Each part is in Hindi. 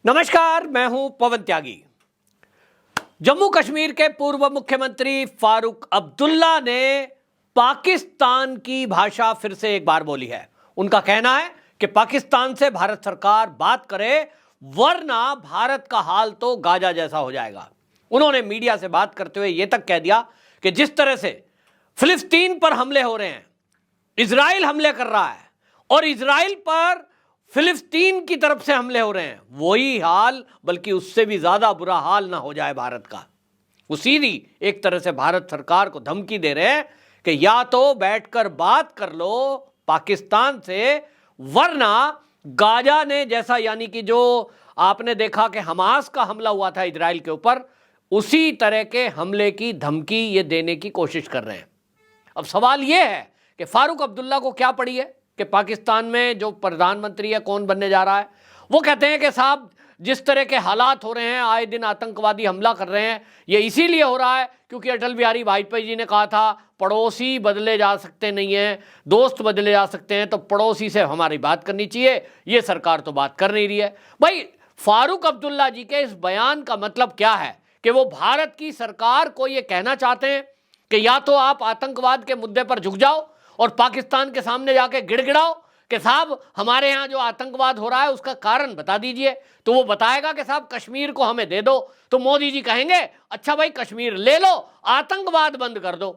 नमस्कार, मैं हूं पवन त्यागी। जम्मू कश्मीर के पूर्व मुख्यमंत्री फारूक अब्दुल्ला ने पाकिस्तान की भाषा फिर से एक बार बोली है। उनका कहना है कि पाकिस्तान से भारत सरकार बात करे वरना भारत का हाल तो गाजा जैसा हो जाएगा। उन्होंने मीडिया से बात करते हुए यह तक कह दिया कि जिस तरह से फिलिस्तीन पर हमले हो रहे हैं, इजराइल हमले कर रहा है और इजराइल पर फिलिस्तीन की तरफ से हमले हो रहे हैं, वही हाल बल्कि उससे भी ज्यादा बुरा हाल ना हो जाए भारत का। वो सीधी एक तरह से भारत सरकार को धमकी दे रहे हैं कि या तो बैठकर बात कर लो पाकिस्तान से, वरना गाजा ने जैसा, यानी कि जो आपने देखा कि हमास का हमला हुआ था इजराइल के ऊपर, उसी तरह के हमले की धमकी ये देने की कोशिश कर रहे हैं। अब सवाल यह है कि फारूक अब्दुल्ला को क्या पड़ी है कि पाकिस्तान में जो प्रधानमंत्री है कौन बनने जा रहा है। वो कहते हैं कि साहब जिस तरह के हालात हो रहे हैं, आए दिन आतंकवादी हमला कर रहे हैं, ये इसीलिए हो रहा है क्योंकि अटल बिहारी वाजपेयी जी ने कहा था पड़ोसी बदले जा सकते नहीं हैं, दोस्त बदले जा सकते हैं, तो पड़ोसी से हमारी बात करनी चाहिए। ये सरकार तो बात कर नहीं रही है। भाई फारूक अब्दुल्ला जी के इस बयान का मतलब क्या है कि वो भारत की सरकार को ये कहना चाहते हैं कि या तो आप आतंकवाद के मुद्दे पर झुक जाओ और पाकिस्तान के सामने जाके गिड़गिड़ाओ कि साहब हमारे यहाँ जो आतंकवाद हो रहा है उसका कारण बता दीजिए। तो वो बताएगा कि साहब कश्मीर को हमें दे दो, तो मोदी जी कहेंगे अच्छा भाई कश्मीर ले लो, आतंकवाद बंद कर दो।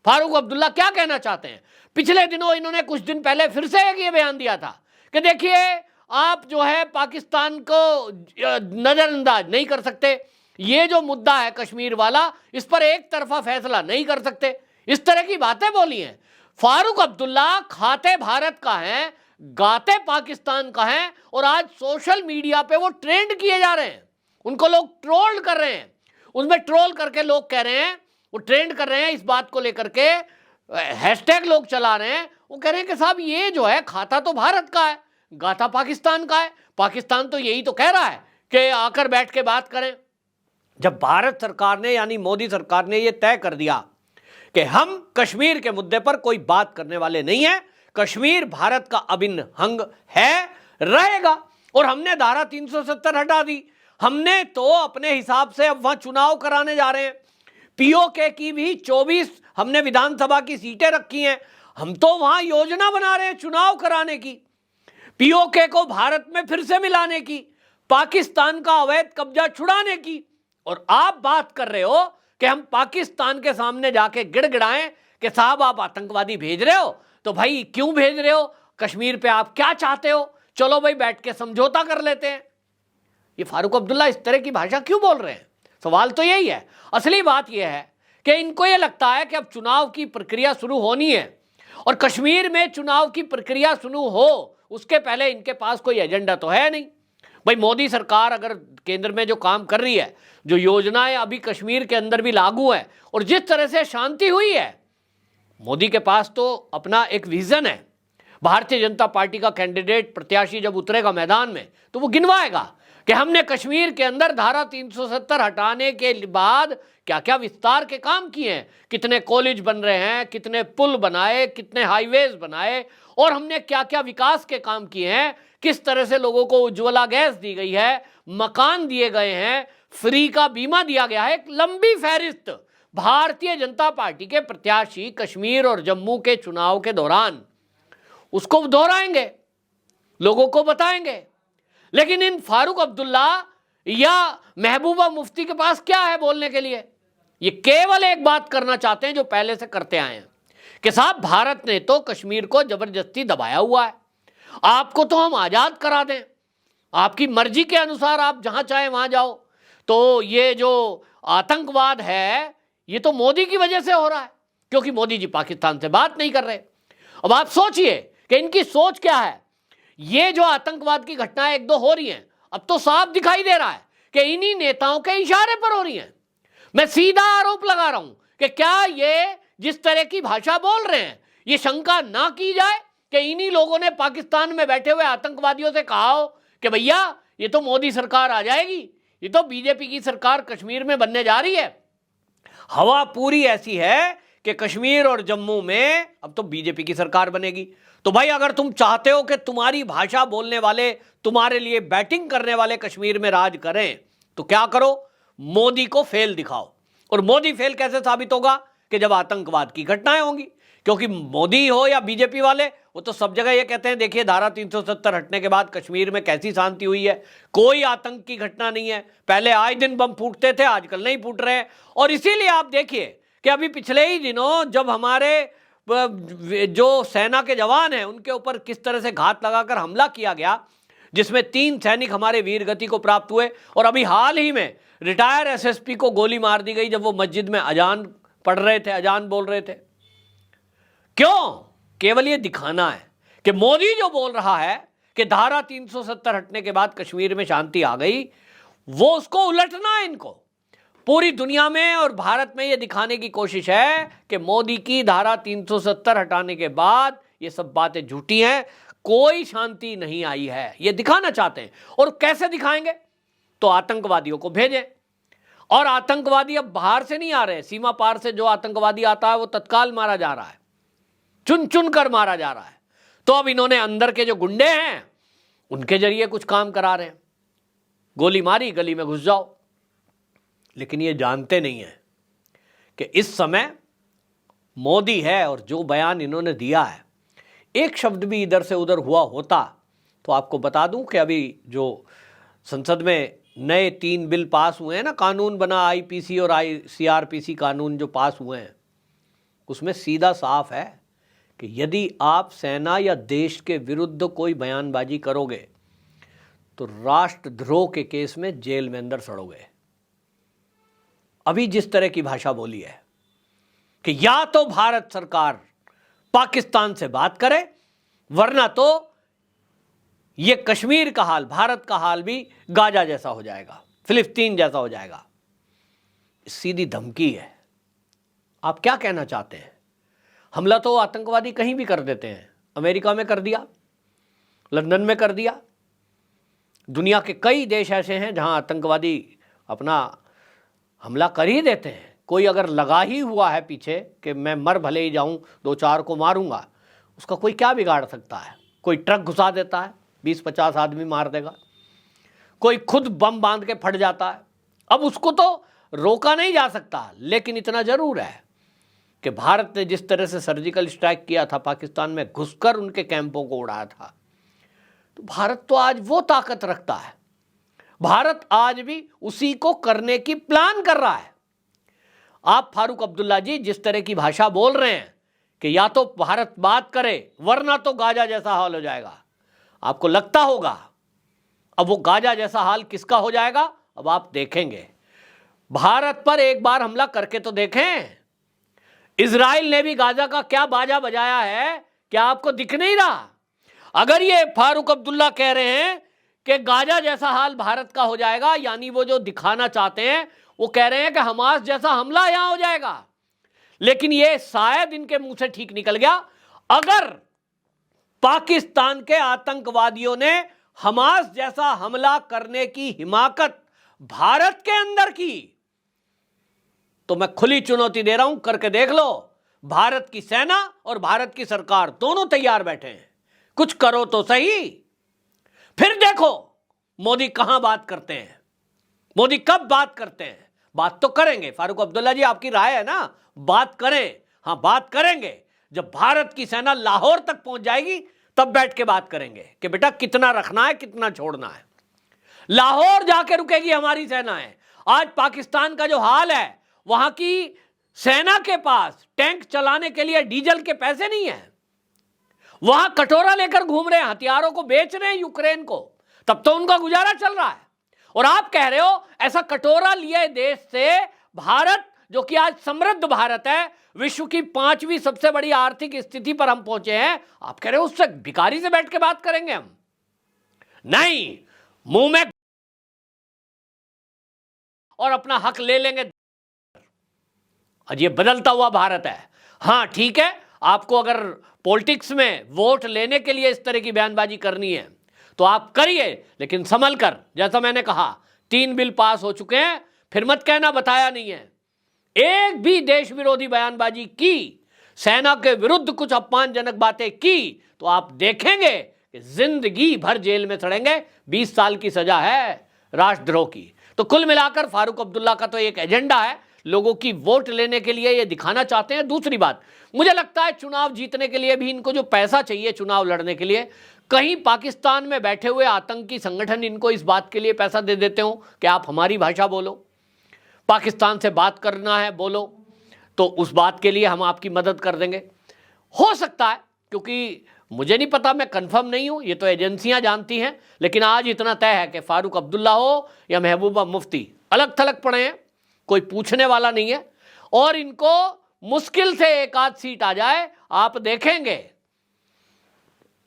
फारूक अब्दुल्ला क्या कहना चाहते हैं? पिछले दिनों इन्होंने कुछ दिन पहले फिर से एक ये बयान दिया था कि देखिए आप जो है पाकिस्तान को नजरअंदाज नहीं कर सकते, ये जो मुद्दा है कश्मीर वाला, इस पर एक तरफा फैसला नहीं कर सकते, इस तरह की बातें बोली हैं। फारूक अब्दुल्ला खाते भारत का है, गाते पाकिस्तान का है, और आज सोशल मीडिया पे वो ट्रेंड किए जा रहे हैं, उनको लोग ट्रोल कर रहे हैं। उसमें ट्रोल करके लोग कह रहे हैं, वो ट्रेंड कर रहे हैं इस बात को लेकर के, हैशटैग लोग चला रहे हैं। वो कह रहे हैं कि साहब ये जो है खाता तो भारत का है, गाता पाकिस्तान का है। पाकिस्तान तो यही तो कह रहा है कि आकर बैठ के बात करें। जब भारत सरकार ने, यानी मोदी सरकार ने, यह तय कर दिया कि हम कश्मीर के मुद्दे पर कोई बात करने वाले नहीं है, कश्मीर भारत का अभिन्न अंग है, रहेगा, और हमने धारा 370 हटा दी, हमने तो अपने हिसाब से अब वहां चुनाव कराने जा रहे हैं। पीओके की भी 24 हमने विधानसभा की सीटें रखी हैं, हम तो वहां योजना बना रहे हैं चुनाव कराने की, पीओके को भारत में फिर से मिलाने की, पाकिस्तान का अवैध कब्जा छुड़ाने की। और आप बात कर रहे हो कि हम पाकिस्तान के सामने जाके गिड़गिड़ाएं कि साहब आप आतंकवादी भेज रहे हो, तो भाई क्यों भेज रहे हो, कश्मीर पे आप क्या चाहते हो, चलो भाई बैठ के समझौता कर लेते हैं। ये फारूक अब्दुल्ला इस तरह की भाषा क्यों बोल रहे हैं? सवाल तो यही है। असली बात यह है कि इनको यह लगता है कि अब चुनाव की प्रक्रिया शुरू होनी है, और कश्मीर में चुनाव की प्रक्रिया शुरू हो उसके पहले इनके पास कोई एजेंडा तो है नहीं। भाई मोदी सरकार अगर केंद्र में जो काम कर रही है, जो योजनाएं अभी कश्मीर के अंदर भी लागू है, और जिस तरह से शांति हुई है, मोदी के पास तो अपना एक विजन है। भारतीय जनता पार्टी का कैंडिडेट प्रत्याशी जब उतरेगा मैदान में तो वो गिनवाएगा कि हमने कश्मीर के अंदर धारा 370 हटाने के बाद क्या क्या विस्तार के काम किए हैं, कितने कॉलेज बन रहे हैं, कितने पुल बनाए, कितने हाईवेज बनाए, और हमने क्या क्या विकास के काम किए हैं, किस तरह से लोगों को उज्ज्वला गैस दी गई है, मकान दिए गए हैं, फ्री का बीमा दिया गया है। एक लंबी फहरिस्त भारतीय जनता पार्टी के प्रत्याशी कश्मीर और जम्मू के चुनाव के दौरान उसको दोहराएंगे, लोगों को बताएंगे। लेकिन इन फारूक अब्दुल्ला या महबूबा मुफ्ती के पास क्या है बोलने के लिए? ये केवल एक बात करना चाहते हैं जो पहले से करते आए हैं कि साहब भारत ने तो कश्मीर को जबरदस्ती दबाया हुआ है, आपको तो हम आजाद करा दें, आपकी मर्जी के अनुसार आप जहां चाहे वहां जाओ। तो ये जो आतंकवाद है ये तो मोदी की वजह से हो रहा है, क्योंकि मोदी जी पाकिस्तान से बात नहीं कर रहे। अब आप सोचिए कि इनकी सोच क्या है। ये जो आतंकवाद की घटनाएं एक दो हो रही हैं, अब तो साफ दिखाई दे रहा है कि इन्हीं नेताओं के इशारे पर हो रही हैं। मैं सीधा आरोप लगा रहा हूं कि क्या ये जिस तरह की भाषा बोल रहे हैं, ये शंका ना की जाए कि इन्हीं लोगों ने पाकिस्तान में बैठे हुए आतंकवादियों से कहा हो कि भैया ये तो मोदी सरकार आ जाएगी, ये तो बीजेपी की सरकार कश्मीर में बनने जा रही है। हवा पूरी ऐसी है कि कश्मीर और जम्मू में अब तो बीजेपी की सरकार बनेगी। तो भाई अगर तुम चाहते हो कि तुम्हारी भाषा बोलने वाले तुम्हारे लिए बैटिंग करने वाले कश्मीर में राज करें, तो क्या करो, मोदी को फेल दिखाओ। और मोदी फेल कैसे साबित होगा? कि जब आतंकवाद की घटनाएं होंगी। क्योंकि मोदी हो या बीजेपी वाले, वो तो सब जगह ये कहते हैं देखिए धारा 370 हटने के बाद कश्मीर में कैसी शांति हुई है, कोई आतंक की घटना नहीं है। पहले आए दिन बम फूटते थे, आजकल नहीं फूट रहे हैं। और इसीलिए आप देखिए कि अभी पिछले ही दिनों जब हमारे जो सेना के जवान हैं उनके ऊपर किस तरह से घात लगाकर हमला किया गया, जिसमें 3 सैनिक हमारे वीर गति को प्राप्त हुए। और अभी हाल ही में रिटायर एसएसपी को गोली मार दी गई जब वो मस्जिद में अजान पढ़ रहे थे, अजान बोल रहे थे। क्यों? केवल ये दिखाना है कि मोदी जो बोल रहा है कि धारा 370 हटने के बाद कश्मीर में शांति आ गई, वो उसको उलटना है इनको। पूरी दुनिया में और भारत में ये दिखाने की कोशिश है कि मोदी की धारा 370 हटाने के बाद ये सब बातें झूठी हैं, कोई शांति नहीं आई है, ये दिखाना चाहते हैं। और कैसे दिखाएंगे? तो आतंकवादियों को भेजें। और आतंकवादी अब बाहर से नहीं आ रहे, सीमा पार से जो आतंकवादी आता है वो तत्काल मारा जा रहा है, चुन चुन कर मारा जा रहा है। तो अब इन्होंने अंदर के जो गुंडे हैं उनके जरिए कुछ काम करा रहे हैं। गोली मारी, गली में घुस जाओ। लेकिन ये जानते नहीं है कि इस समय मोदी है और जो बयान इन्होंने दिया है, एक शब्द भी इधर से उधर हुआ होता तो आपको बता दूं कि अभी जो संसद में नए 3 बिल पास हुए हैं ना, कानून बना आईपीसी और सीआरपीसी कानून जो पास हुए हैं, उसमें सीधा साफ है कि यदि आप सेना या देश के विरुद्ध कोई बयानबाजी करोगे तो राष्ट्रद्रोह के केस में जेल में अंदर सड़ोगे। अभी जिस तरह की भाषा बोली है कि या तो भारत सरकार पाकिस्तान से बात करे, वरना तो ये कश्मीर का हाल, भारत का हाल भी गाजा जैसा हो जाएगा, फिलिस्तीन जैसा हो जाएगा। सीधी धमकी है। आप क्या कहना चाहते हैं? हमला तो आतंकवादी कहीं भी कर देते हैं। अमेरिका में कर दिया, लंदन में कर दिया, दुनिया के कई देश ऐसे हैं जहां आतंकवादी अपना हमला कर ही देते हैं। कोई अगर लगा ही हुआ है पीछे कि मैं मर भले ही जाऊं, 2-4 को मारूंगा, उसका कोई क्या बिगाड़ सकता है? कोई ट्रक घुसा देता है, 20-50 आदमी मार देगा। कोई खुद बम बांध के फट जाता है। अब उसको तो रोका नहीं जा सकता, लेकिन इतना जरूर है कि भारत ने जिस तरह से सर्जिकल स्ट्राइक किया था, पाकिस्तान में घुसकर उनके कैंपों को उड़ाया था, तो भारत तो आज वो ताकत रखता है। भारत आज भी उसी को करने की प्लान कर रहा है। आप फारूक अब्दुल्ला जी जिस तरह की भाषा बोल रहे हैं कि या तो भारत बात करे वरना तो गाजा जैसा हाल हो जाएगा, आपको लगता होगा अब वो गाजा जैसा हाल किसका हो जाएगा? अब आप देखेंगे। भारत पर एक बार हमला करके तो देखें। इजराइल ने भी गाजा का क्या बाजा बजाया है, क्या आपको दिख नहीं रहा? अगर ये फारूक अब्दुल्ला कह रहे हैं कि गाजा जैसा हाल भारत का हो जाएगा, यानी वो जो दिखाना चाहते हैं वो कह रहे हैं कि हमास जैसा हमला यहां हो जाएगा। लेकिन ये शायद इनके मुंह से ठीक निकल गया। अगर पाकिस्तान के आतंकवादियों ने हमास जैसा हमला करने की हिमाकत भारत के अंदर की, तो मैं खुली चुनौती दे रहा हूं, करके देख लो। भारत की सेना और भारत की सरकार दोनों तैयार बैठे हैं, कुछ करो तो सही। फिर देखो मोदी कहां बात करते हैं, मोदी कब बात करते हैं। बात तो करेंगे, फारूक अब्दुल्ला जी आपकी राय है ना, बात करें। हां, बात करेंगे। जब भारत की सेना लाहौर तक पहुंच जाएगी तब बैठ के बात करेंगे कि बेटा कितना रखना है, कितना छोड़ना है। लाहौर जाके रुकेगी हमारी सेनाएं। आज पाकिस्तान का जो हाल है, वहां की सेना के पास टैंक चलाने के लिए डीजल के पैसे नहीं है। वहां कटोरा लेकर घूम रहे हैं, हथियारों को बेच रहे हैं यूक्रेन को, तब तो उनका गुजारा चल रहा है। और आप कह रहे हो ऐसा कटोरा लिए देश से भारत, जो कि आज समृद्ध भारत है, विश्व की 5वीं सबसे बड़ी आर्थिक स्थिति पर हम पहुंचे हैं, आप कह रहे हो उससे भिखारी से बैठ के बात करेंगे हम? नहीं, मुंह में और अपना हक ले लेंगे। आज ये बदलता हुआ भारत है। हां ठीक है, आपको अगर पॉलिटिक्स में वोट लेने के लिए इस तरह की बयानबाजी करनी है तो आप करिए, लेकिन संभल कर। जैसा मैंने कहा 3 बिल पास हो चुके हैं, फिर मत कहना बताया नहीं है। एक भी देश विरोधी बयानबाजी की सेना के विरुद्ध कुछ अपमानजनक बातें की तो आप देखेंगे कि जिंदगी भर जेल में सड़ेंगे। 20 साल की सजा है राष्ट्रद्रोह की। तो कुल मिलाकर फारूक अब्दुल्ला का तो एक एजेंडा है, लोगों की वोट लेने के लिए ये दिखाना चाहते हैं। दूसरी बात, मुझे लगता है चुनाव जीतने के लिए भी इनको जो पैसा चाहिए चुनाव लड़ने के लिए, कहीं पाकिस्तान में बैठे हुए आतंकी संगठन इनको इस बात के लिए पैसा दे देते हो कि आप हमारी भाषा बोलो, पाकिस्तान से बात करना है बोलो, तो उस बात के लिए हम आपकी मदद कर देंगे। हो सकता है, क्योंकि मुझे नहीं पता, मैं कंफर्म नहीं हूं, ये तो एजेंसियां जानती हैं। लेकिन आज इतना तय है कि फारूक अब्दुल्ला हो या महबूबा मुफ्ती, अलग थलग पड़े हैं, कोई पूछने वाला नहीं है। और इनको मुश्किल से एक आध सीट आ जाए, आप देखेंगे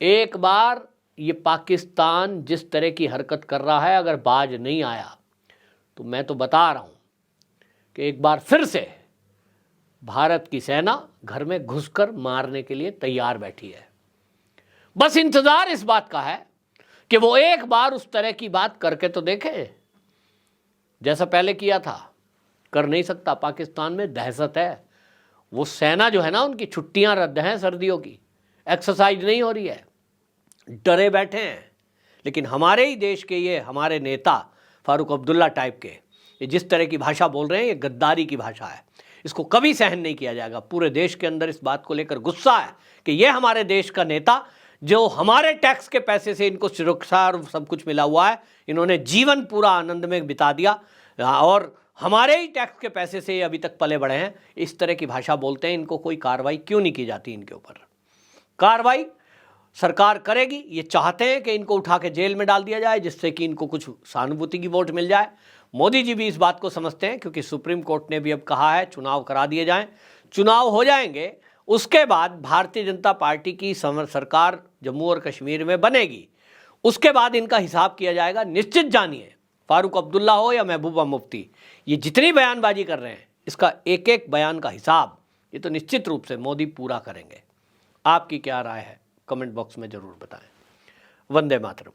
एक बार ये पाकिस्तान जिस तरह की हरकत कर रहा है, अगर बाज नहीं आया तो मैं तो बता रहा हूं कि एक बार फिर से भारत की सेना घर में घुसकर मारने के लिए तैयार बैठी है। बस इंतजार इस बात का है कि वो एक बार उस तरह की बात करके तो देखे, जैसा पहले किया था। कर नहीं सकता, पाकिस्तान में दहशत है। वो सेना जो है ना, उनकी छुट्टियां रद्द हैं, सर्दियों की एक्सरसाइज नहीं हो रही है, डरे बैठे हैं। लेकिन हमारे ही देश के ये हमारे नेता फारूक अब्दुल्ला टाइप के ये जिस तरह की भाषा बोल रहे हैं, ये गद्दारी की भाषा है, इसको कभी सहन नहीं किया जाएगा। पूरे देश के अंदर इस बात को लेकर गुस्सा है कि ये हमारे देश का नेता, जो हमारे टैक्स के पैसे से इनको सुरक्षा और सब कुछ मिला हुआ है, इन्होंने जीवन पूरा आनंद में बिता दिया और हमारे ही टैक्स के पैसे से ये अभी तक पले बढ़े हैं, इस तरह की भाषा बोलते हैं। इनको कोई कार्रवाई क्यों नहीं की जाती? इनके ऊपर कार्रवाई सरकार करेगी। ये चाहते हैं कि इनको उठा के जेल में डाल दिया जाए, जिससे कि इनको कुछ सहानुभूति की वोट मिल जाए। मोदी जी भी इस बात को समझते हैं, क्योंकि सुप्रीम कोर्ट ने भी अब कहा है चुनाव करा दिए जाएं। चुनाव हो जाएंगे, उसके बाद भारतीय जनता पार्टी की सरकार जम्मू और कश्मीर में बनेगी। उसके बाद इनका हिसाब किया जाएगा। निश्चित जानिए, फारूक अब्दुल्ला हो या महबूबा मुफ्ती, ये जितनी बयानबाजी कर रहे हैं, इसका एक एक बयान का हिसाब ये तो निश्चित रूप से मोदी पूरा करेंगे। आपकी क्या राय है? कमेंट बॉक्स में जरूर बताएं। वंदे मातरम।